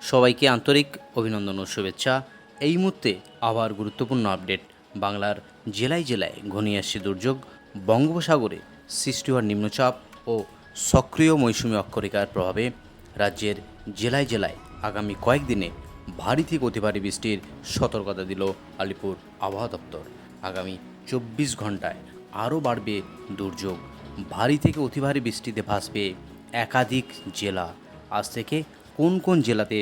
সবাইকে আন্তরিক অভিনন্দন ও শুভেচ্ছা। এই মুহূর্তে আবার গুরুত্বপূর্ণ আপডেট। বাংলার জেলায় জেলায় ঘনিয়ে আসছে দুর্যোগ। বঙ্গোপসাগরে সৃষ্টি হওয়ার নিম্নচাপ ও সক্রিয় মৌসুমী অক্ষরেখার প্রভাবে রাজ্যের জেলায় জেলায় আগামী কয়েকদিনে ভারী থেকে অতি ভারী বৃষ্টির সতর্কতা দিল আলিপুর আবহাওয়া দপ্তর। আগামী 24 ঘন্টায় আরও বাড়বে দুর্যোগ। ভারী থেকে অতি ভারী বৃষ্টিতে ভাসবে একাধিক জেলা। আজ থেকে কোন কোন জেলাতে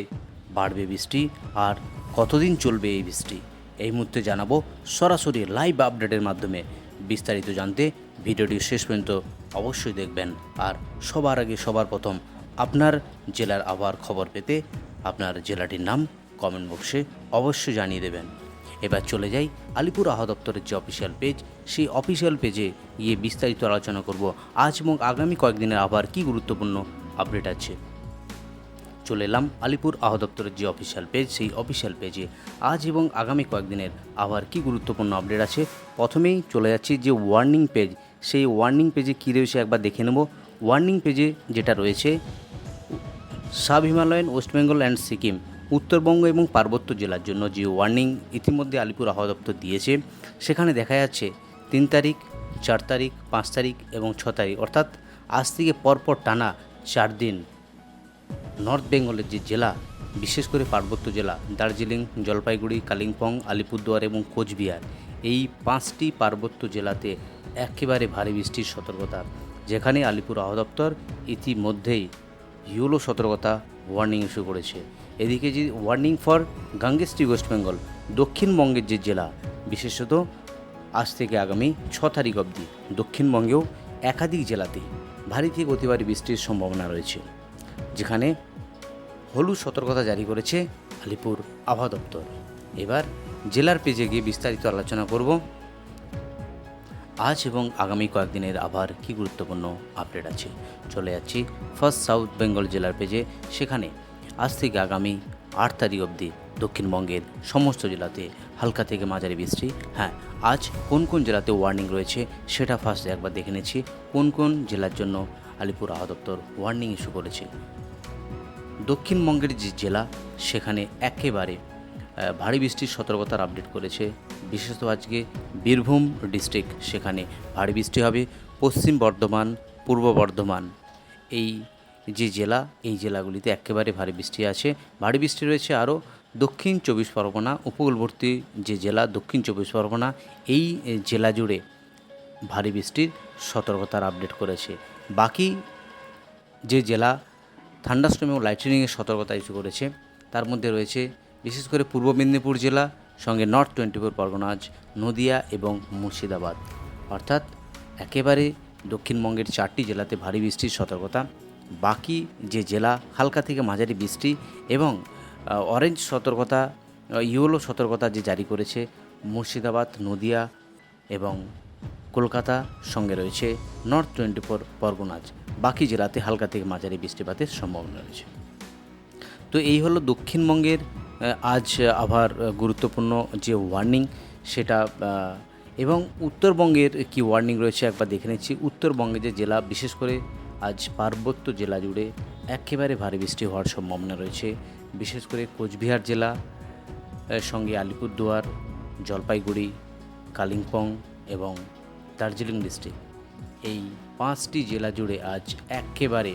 বাড়বে বৃষ্টি আর কতদিন চলবে এই বৃষ্টি, এই মুহূর্তে জানাবো সরাসরি লাইভ আপডেটের মাধ্যমে। বিস্তারিত জানতে ভিডিওটি শেষ পর্যন্ত অবশ্যই দেখবেন। আর সবার আগে সবার প্রথম আপনার জেলার আবহাওয়ার খবর পেতে আপনার জেলাটির নাম কমেন্ট বক্সে অবশ্যই জানিয়ে দেবেন। এবার চলে যাই আলিপুর আবহাওয়া দপ্তরের যে অফিসিয়াল পেজ, সেই অফিসিয়াল পেজে গিয়ে বিস্তারিত আলোচনা করব আজ এবং আগামী কয়েকদিনের আবহাওয়ার কী গুরুত্বপূর্ণ আপডেট আছে। চলে এলাম আলিপুর আবহাওয়া দপ্তরের যে অফিসিয়াল পেজ, সেই অফিসিয়াল পেজে আজ এবং আগামী কয়েকদিনের আবহাওয়ার কী গুরুত্বপূর্ণ আপডেট আছে। প্রথমেই চলে যাচ্ছি যে ওয়ার্নিং পেজ, সেই ওয়ার্নিং পেজে কী রয়েছে একবার দেখে নেব। ওয়ার্নিং পেজে যেটা রয়েছে, sub Himalayan, West Bengal and Sikkim, Uttarbanga এবং পার্বত্য জেলার জন্য যে ওয়ার্নিং ইতিমধ্যে আলিপুর আবহাওয়া দপ্তর দিয়েছে, সেখানে দেখা যাচ্ছে 3 তারিখ, 4 তারিখ, 5 তারিখ এবং 6 তারিখ, অর্থাৎ আজ থেকে পরপর টানা 4 দিন নর্থ বেঙ্গলের যে জেলা, বিশেষ করে পার্বত্য জেলা দার্জিলিং, জলপাইগুড়ি, কালিম্পং, আলিপুরদুয়ার এবং কোচবিহার, এই 5টি পার্বত্য জেলাতে একেবারে ভারী বৃষ্টির সতর্কতা, যেখানে আলিপুর আবহাওয়া দপ্তর ইতিমধ্যেই ইয়েলো সতর্কতা ওয়ার্নিং ইস্যু করেছে। এদিকে যে ওয়ার্নিং ফর গাঙ্গেস্ট্রি ওয়েস্ট বেঙ্গল, দক্ষিণবঙ্গের যে জেলা, বিশেষত আজ থেকে আগামী 6 তারিখ অবধি দক্ষিণবঙ্গেও একাধিক জেলাতে ভারী থেকে অতি ভারী বৃষ্টির সম্ভাবনা রয়েছে, যেখানে হলুদ সতর্কতা জারি করেছে আলিপুর আবহাওয়া দপ্তর। এবার জেলার পেজে গিয়ে বিস্তারিত আলোচনা করব আজ এবং আগামী কয়েকদিনের আবহাওয়ার কী গুরুত্বপূর্ণ আপডেট আছে। চলে যাচ্ছি ফার্স্ট সাউথ বেঙ্গল জেলার পেজে। সেখানে আজ থেকে আগামী 8 তারিখ অবধি দক্ষিণবঙ্গের সমস্ত জেলাতে হালকা থেকে মাঝারি বৃষ্টি। হ্যাঁ, আজ কোন কোন জেলাতে ওয়ার্নিং রয়েছে সেটা ফার্স্ট একবার দেখে নিচ্ছি। কোন কোন জেলার জন্য আলিপুর আবহাওয়া দপ্তর ওয়ার্নিং ইস্যু করেছে। দক্ষিণবঙ্গের যে জেলা, সেখানে একেবারে ভারী বৃষ্টির সতর্কতার আপডেট করেছে। বিশেষত আজকে বীরভূম ডিস্ট্রিক্ট, সেখানে ভারী বৃষ্টি হবে। পশ্চিম বর্ধমান, পূর্ব বর্ধমান, এই যে জেলা, এই জেলাগুলিতে একেবারে ভারী বৃষ্টি আছে। ভারী বৃষ্টি রয়েছে আরও দক্ষিণ 24 পরগনা, উপকূলবর্তী যে জেলা দক্ষিণ 24 পরগনা, এই জেলা জুড়ে ভারী বৃষ্টির সতর্কতার আপডেট করেছে। বাকি যে জেলা থান্ডারস্টর্ম এবং লাইটনিংয়ের সতর্কতা ইস্যু করেছে, তার মধ্যে রয়েছে বিশেষ করে পূর্ব মেদিনীপুর জেলা, সঙ্গে নর্থ 24 পরগনাজ, নদিয়া এবং মুর্শিদাবাদ, অর্থাৎ একেবারে দক্ষিণবঙ্গের 4টি জেলাতে ভারী বৃষ্টির সতর্কতা। বাকি যে জেলা হালকা থেকে মাঝারি বৃষ্টি এবং অরেঞ্জ সতর্কতা, ইয়েলো সতর্কতা যে জারি করেছে মুর্শিদাবাদ, নদিয়া এবং কলকাতা, সঙ্গে রয়েছে নর্থ 24 পরগনাজ। বাকি জেলাতে হালকা থেকে মাঝারি বৃষ্টিপাতের সম্ভাবনা রয়েছে। তো এই হলো দক্ষিণবঙ্গের আজ আবহাওয়ার গুরুত্বপূর্ণ যে ওয়ার্নিং সেটা। এবং উত্তরবঙ্গের কি ওয়ার্নিং রয়েছে একবার দেখে নিচ্ছি। উত্তরবঙ্গে যে জেলা, বিশেষ করে আজ পার্বত্য জেলা জুড়ে একেবারে ভারী বৃষ্টি হওয়ার সম্ভাবনা রয়েছে। বিশেষ করে কোচবিহার জেলা, সঙ্গে আলিপুরদুয়ার, জলপাইগুড়ি, কালিম্পং এবং দার্জিলিং ডিস্ট্রিক্ট, এই 5টি জেলা জুড়ে আজ একেবারে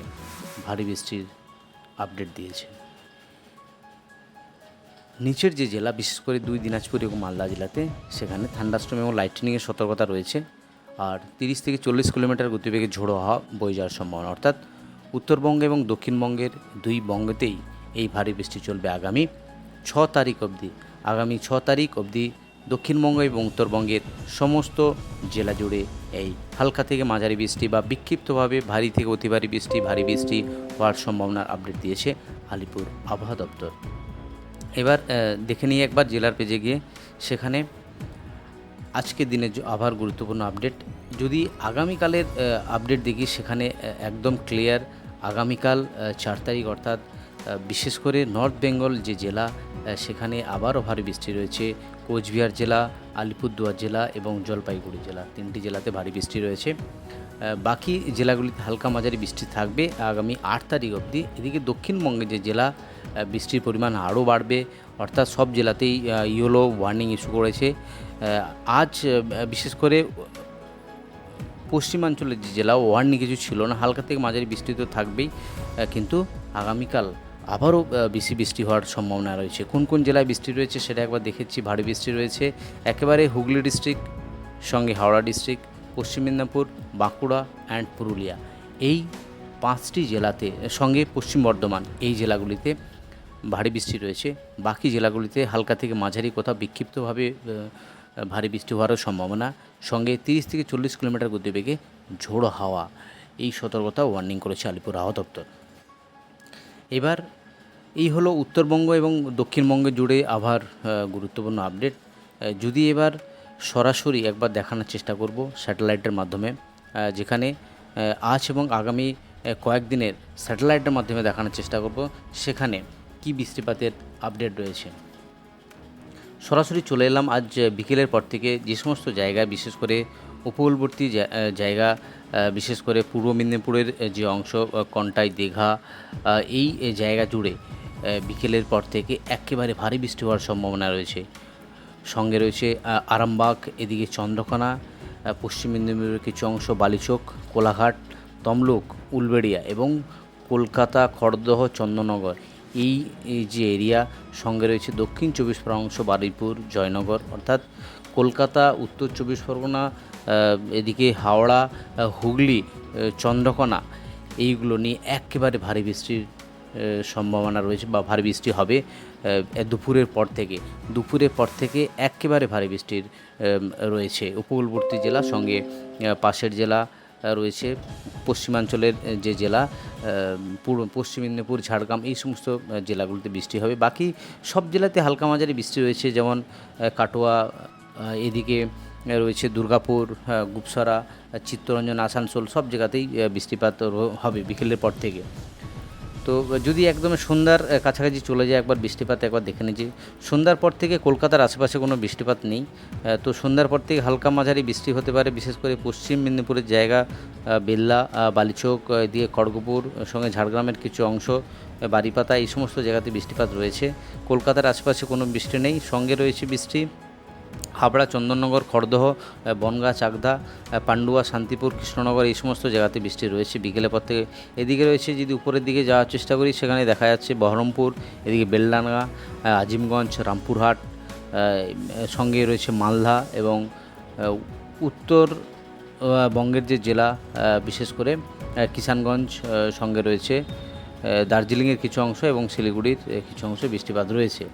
ভারী বৃষ্টির আপডেট দিয়েছে। নিচের যে জেলা, বিশেষ করে 2 দিনাজপুর এবং মালদা জেলাতে, সেখানে থান্ডারস্টর্ম এবং লাইটনিংয়ের সতর্কতা রয়েছে। আর 30 থেকে 40 কিলোমিটার গতিবেগে ঝোড়ো হাওয়া বয়ে যাওয়ার সম্ভাবনা, অর্থাৎ উত্তরবঙ্গ এবং দক্ষিণবঙ্গের 2 বঙ্গতেই এই ভারী বৃষ্টি চলবে আগামী 6 তারিখ অবধি। আগামী 6 তারিখ অবধি দক্ষিণবঙ্গ এবং উত্তরবঙ্গের সমস্ত জেলা জুড়ে এই হালকা থেকে মাঝারি বৃষ্টি বা বিক্ষিপ্তভাবে ভারী থেকে অতি ভারী বৃষ্টি, ভারী বৃষ্টি হওয়ার সম্ভাবনার আপডেট দিয়েছে আলিপুর আবহাওয়া দপ্তর। এবার দেখে নিই একবার জেলার পেজে গিয়ে। সেখানে আজকের দিনের আবহাওয়ার গুরুত্বপূর্ণ আপডেট, যদি আগামীকালের আপডেট দেখি, সেখানে একদম ক্লিয়ার। আগামীকাল 4 তারিখ, অর্থাৎ বিশেষ করে নর্থ বেঙ্গল যে জেলা, সেখানে আবারও ভারী বৃষ্টি রয়েছে। কোচবিহার জেলা, আলিপুরদুয়ার জেলা এবং জলপাইগুড়ি জেলা, 3টি জেলাতে ভারী বৃষ্টি রয়েছে। বাকি জেলাগুলিতে হালকা মাঝারি বৃষ্টি থাকবে আগামী 8 তারিখ অবধি। এদিকে দক্ষিণবঙ্গের যে জেলা, বৃষ্টির পরিমাণ আরও বাড়বে, অর্থাৎ সব জেলাতেই ইয়েলো ওয়ার্নিং ইস্যু করেছে। আজ বিশেষ করে পশ্চিমাঞ্চলের যে জেলা ওয়ার্নিং কিছু ছিল না, হালকা থেকে মাঝারি বৃষ্টি তো থাকবেই, কিন্তু আগামীকাল আবারও বেশি বৃষ্টি হওয়ার সম্ভাবনা রয়েছে। কোন কোন জেলায় বৃষ্টি রয়েছে সেটা একবার দেখেছি। ভারী বৃষ্টি রয়েছে একেবারে হুগলি ডিস্ট্রিক্ট, সঙ্গে Howrah district, Paschim Medinipur, Bankura and Purulia, এই 5টি জেলাতে, সঙ্গে পশ্চিম বর্ধমান, এই জেলাগুলিতে ভারী বৃষ্টি রয়েছে। বাকি জেলাগুলিতে হালকা থেকে মাঝারি, কোথাও বিক্ষিপ্তভাবে ভারী বৃষ্টি হওয়ারও সম্ভাবনা, সঙ্গে 30 থেকে 40 কিলোমিটার গতিবেগে ঝোড়ো হাওয়া, এই সতর্কতা ওয়ার্নিং করেছে আলিপুর আবহাওয়া দপ্তর। এবার এই হলো উত্তরবঙ্গ এবং দক্ষিণবঙ্গে জুড়ে আবহাওয়ার গুরুত্বপূর্ণ আপডেট। যদি এবার সরাসরি একবার দেখানোর চেষ্টা করব স্যাটেলাইটের মাধ্যমে, যেখানে আজ এবং আগামী কয়েকদিনের স্যাটেলাইটের মাধ্যমে দেখানোর চেষ্টা করব সেখানে কি বৃষ্টিপাতের আপডেট রয়েছে। সরাসরি চলে এলাম আজ বিকেলের পর থেকে যে সমস্ত জায়গায়, বিশেষ করে উপকূলবর্তী জায়গা, বিশেষ করে পূর্ব মেদিনীপুরের যে অংশ, কন্টাই, দীঘা, এই জায়গা জুড়ে বিকেলের পর থেকে একেবারে ভারী বৃষ্টি হওয়ার সম্ভাবনা রয়েছে। সঙ্গে রয়েছে আরামবাগ, এদিকে চন্দ্রকোনা, পশ্চিম মেদিনীপুরের কিছু অংশ, বালিচক, কোলাঘাট, তমলুক, উলবেড়িয়া এবং কলকাতা, খড়দহ, চন্দননগর, এই যে এরিয়া। সঙ্গে রয়েছে দক্ষিণ 24 অংশ, বারুইপুর, জয়নগর, অর্থাৎ কলকাতা, উত্তর 24 পরগনা, এদিকে হাওড়া, হুগলি, চন্দ্রকোনা, এইগুলো নিয়ে একেবারে ভারী বৃষ্টির সম্ভাবনা রয়েছে বা ভারী বৃষ্টি হবে দুপুরের পর থেকে একেবারে ভারী বৃষ্টির রয়েছে উপকূলবর্তী জেলা, সঙ্গে পাশের জেলা রয়েছে পশ্চিমাঞ্চলের যে জেলা, পশ্চিম মেদিনীপুর, ঝাড়গ্রাম, এই সমস্ত জেলাগুলিতে বৃষ্টি হবে। বাকি সব জেলাতে হালকা মাঝারি বৃষ্টি রয়েছে, যেমন কাটোয়া, এদিকে রয়েছে দুর্গাপুর, গুপসরা, চিত্তরঞ্জন, আসানসোল, সব জায়গাতেই বৃষ্টিপাত হবে বিকেলের পর থেকে। তো যদি একদম সন্ধ্যার কাছাকাছি চলে যায়, একবার বৃষ্টিপাত একবার দেখে নিয়েছি। সন্ধ্যার পর থেকে কলকাতার আশেপাশে কোনো বৃষ্টিপাত নেই, তো সন্ধ্যার পর থেকে হালকা মাঝারি বৃষ্টি হতে পারে, বিশেষ করে পশ্চিম মেদিনীপুরের জায়গা, বেল্লা, বালিচক, দিয়ে খড়গপুর, সঙ্গে ঝাড়গ্রামের কিছু অংশ, বারিপাতা, এই সমস্ত জায়গাতে বৃষ্টিপাত রয়েছে। কলকাতার আশেপাশে কোনো বৃষ্টি নেই। সঙ্গে রয়েছে বৃষ্টি হাবড়া, চন্দননগর, খড়দহ, বনগাঁ, চাকদা, পান্ডুয়া, শান্তিপুর, কৃষ্ণনগর, এই সমস্ত জায়গাতে বৃষ্টি রয়েছে বিকেলের পর থেকে। এদিকে রয়েছে, যদি উপরের দিকে যাওয়ার চেষ্টা করি, সেখানে দেখা যাচ্ছে বহরমপুর, এদিকে বেলডাঙ্গা, আজিমগঞ্জ, রামপুরহাট, সঙ্গে রয়েছে মালদা এবং উত্তর বঙ্গের যে জেলা, বিশেষ করে কিষানগঞ্জ, সঙ্গে রয়েছে দার্জিলিংয়ের কিছু অংশ এবং শিলিগুড়ির কিছু অংশে বৃষ্টিপাত রয়েছে।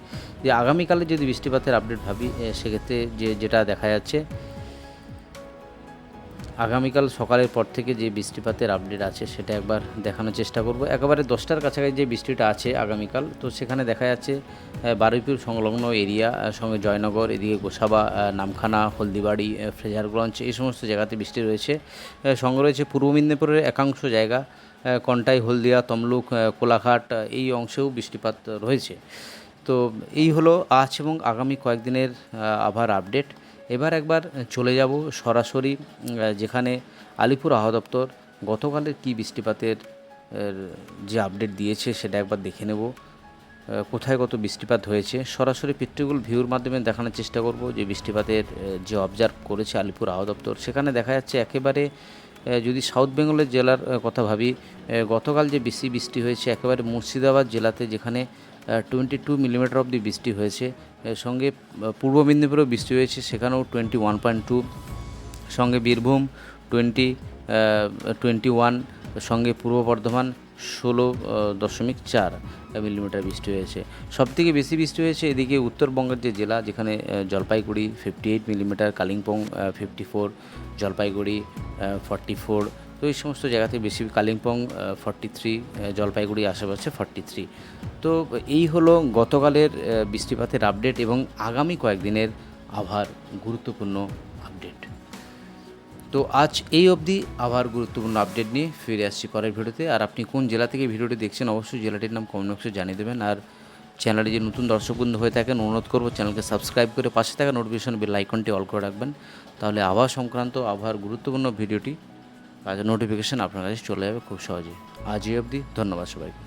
যে আগামীকালে যদি বৃষ্টিপাতের আপডেট ভাবি, সেক্ষেত্রে যেটা দেখা যাচ্ছে, আগামীকাল সকালের পর থেকে যে বৃষ্টিপাতের আপডেট আছে সেটা একবার দেখানোর চেষ্টা করব। একেবারে 10টার কাছাকাছি যে বৃষ্টিটা আছে আগামীকাল, তো সেখানে দেখা যাচ্ছে বারুইপুর সংলগ্ন এরিয়া, সঙ্গে জয়নগর, এদিকে গোসাবা, নামখানা, হলদিবাড়ি, ফ্রেজারগঞ্জ, এই সমস্ত জায়গাতে বৃষ্টি রয়েছে। সঙ্গে রয়েছে পূর্ব মেদিনীপুরের একাংশ জায়গা, কন্টাই, হলদিয়া, তমলুক, কোলাঘাট, এই অংশেও বৃষ্টিপাত রয়েছে। তো এই হলো আজ এবং আগামী কয়েকদিনের আবহাওয়ার আপডেট। এবার একবার চলে যাব সরাসরি যেখানে আলিপুর আবহাওয়া দপ্তর গতকালের কী বৃষ্টিপাতের যে আপডেট দিয়েছে সেটা একবার দেখে নেব, কোথায় কত বৃষ্টিপাত হয়েছে। সরাসরি পিকচারগুলো ভিউর মাধ্যমে দেখানোর চেষ্টা করব যে বৃষ্টিপাতের যে অবজার্ভ করেছে আলিপুর আবহাওয়া দপ্তর। সেখানে দেখা যাচ্ছে একেবারে, যদি সাউথ বেঙ্গলের জেলার কথা ভাবি, গতকাল যে বেশি বৃষ্টি হয়েছে একেবারে মুর্শিদাবাদ জেলাতে, যেখানে 22 মিলিমিটার অবধি বৃষ্টি হয়েছে। সঙ্গে পূর্ব মেদিনীপুরেও বৃষ্টি হয়েছে, সেখানেও 21.2, সঙ্গে বীরভূম 21, সঙ্গে পূর্ব বর্ধমান 16.4 মিলিমিটার বৃষ্টি হয়েছে। সবথেকে বেশি বৃষ্টি হয়েছে এদিকে উত্তরবঙ্গের যে জেলা, যেখানে জলপাইগুড়ি 58 মিলিমিটার, কালিম্পং 54, জলপাইগুড়ি 44, তো এই সমস্ত জায়গাতে বেশি, কালিম্পং 43, জলপাইগুড়ি আশেপাশে 43। তো এই হলো গতকালের বৃষ্টিপাতের আপডেট এবং আগামী কয়েকদিনের আবহাওয়ার গুরুত্বপূর্ণ আপডেট। তো আজ এই অবধি আবহাওয়ার গুরুত্বপূর্ণ আপডেট নিয়ে ফিরে আসছি পরের ভিডিওতে। আর আপনি কোন জেলা থেকে ভিডিওটি দেখছেন অবশ্যই জেলাটির নাম কমেন্ট বক্সে জানিয়ে দেবেন। আর চ্যানেলে যে নতুন দর্শকবৃন্দ হয়ে থাকেন, অনুরোধ করব চ্যানেলকে সাবস্ক্রাইব করে পাশে থাকা নোটিফিকেশন বেল আইকনটি অল করে রাখবেন, তাহলে আবহাওয়া সংক্রান্ত আবহাওয়ার গুরুত্বপূর্ণ ভিডিওটি নোটিফিকেশান আপনার কাছে চলে যাবে খুব সহজেই। আজ এই অবধি, ধন্যবাদ সবাইকে।